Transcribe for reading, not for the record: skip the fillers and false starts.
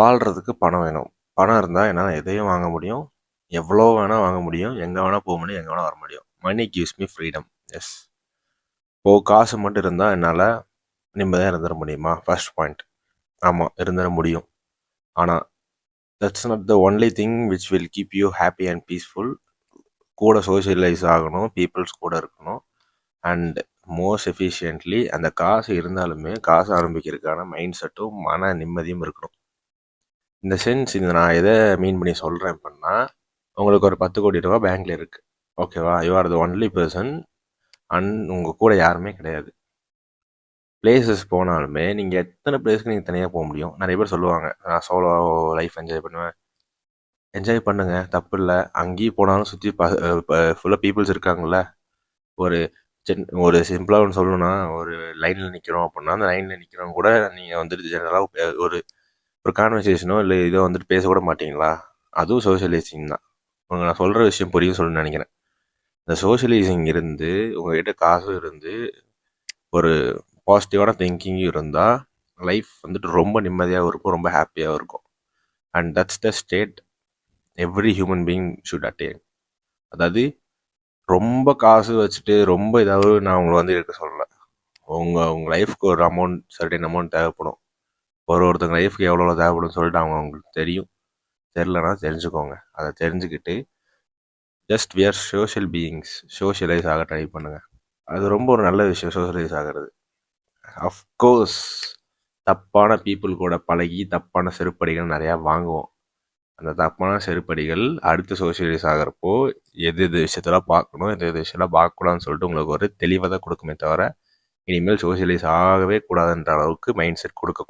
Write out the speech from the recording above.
வாழ்கிறதுக்கு பணம் வேணும். பணம் இருந்தால் என்னால் எதையும் வாங்க முடியும். எவ்வளோ வேணால் வாங்க முடியும். எங்கே வேணால் போக முடியும். எங்கே வேணால் வர முடியும். மணி கிவ்ஸ் மீ ஃப்ரீடம். எஸ். காசு மட்டும் இருந்தால் என்னால் நிம்மதியாக இருந்துட முடியுமா? First point. ஆமாம், இருந்துட முடியும். ஆனால் that's not the only thing which will keep you happy and peaceful. கூட சோஷியலைஸ் ஆகணும், பீப்புள்ஸ் கூட இருக்கணும். அண்ட் மோஸ்ட் எஃபிஷியன்ட்லி அந்த காசு இருந்தாலுமே காசு ஆரம்பிக்கிறதுக்கான மைண்ட் செட்டும் மன நிம்மதியும் இருக்கணும். இந்த சென்ஸ் இது நான் எதை மீன் பண்ணி சொல்கிறேன் அப்படின்னா, உங்களுக்கு ஒரு 10 கோடி ரூபா பேங்க்கில் இருக்குது. ஓகேவா? You are the only person and உங்கள் கூட யாருமே கிடையாது. பிளேசஸ் போனாலுமே நீங்கள் எத்தனை பிளேஸ்க்கு நீங்கள் தனியாக போக முடியும்? நிறைய பேர் சொல்லுவாங்க, நான் சோலோ லைஃப் என்ஜாய் பண்ணுவேன். என்ஜாய் பண்ணுங்கள், தப்பு இல்லை. அங்கேயும் போனாலும் சுற்றி ஃபுல்லாக பீப்புள்ஸ் இருக்காங்கள்ல. ஒரு சிம்பிளாக ஒன்று சொல்லணும்னா, ஒரு லைனில் நிற்கிறோம் அப்படின்னா, அந்த லைனில் நிற்கிறவங்க கூட நீங்கள் வந்துட்டு ஜெனரலாக ஒரு கான்வர்சேஷனோ இல்லை இதோ வந்துட்டு பேசக்கூட மாட்டிங்களா? அதுவும் சோஷியலைசிங் தான். உங்களுக்கு நான் சொல்கிற விஷயம் புரியும் சொல்லணும்னு நினைக்கிறேன். இந்த சோஷியலைசிங் இருந்து உங்கள்கிட்ட காசும் இருந்து ஒரு பாசிட்டிவான திங்கிங்கும் இருந்தால் லைஃப் வந்துட்டு ரொம்ப நிம்மதியாகவும் இருக்கும், ரொம்ப ஹாப்பியாகவும் இருக்கும். And that's the state every human being should attain. அதாவது ரொம்ப காசு வச்சுட்டு ரொம்ப இதாவது நான் உங்களை வந்து இருக்க சொல்லலை. உங்கள் லைஃப்க்கு ஒரு சர்டன் அமௌண்ட் தேவைப்படும். ஒருத்தங்க லைஃப்க்கு எவ்வளோ தேவைப்படும்னு சொல்லிட்டு அவங்களுக்கு தெரியும். தெரிலனா தெரிஞ்சுக்கோங்க. அதை தெரிஞ்சுக்கிட்டு just we are social beings, socialise ஆக ட்ரை பண்ணுங்கள். அது ரொம்ப ஒரு நல்ல விஷயம், சோஷியலைஸ் ஆகிறது. அஃப்கோர்ஸ் தப்பான பீப்புள் கூட பழகி தப்பான செருப்படிகள் நிறையா வாங்குவோம். அந்த தப்பான செருப்படிகள் அடுத்து சோஷியலைஸ் ஆகிறப்போ எது விஷயத்தெல்லாம் பார்க்கணும், எது விஷயம்லாம் பார்க்கக்கூடாதுன்னு சொல்லிட்டு உங்களுக்கு ஒரு தெளிவாக தான் கொடுக்குமே தவிர இனிமேல் சோஷியலைஸ் ஆகவே கூடாதுன்ற அளவுக்கு மைண்ட் செட் கொடுக்க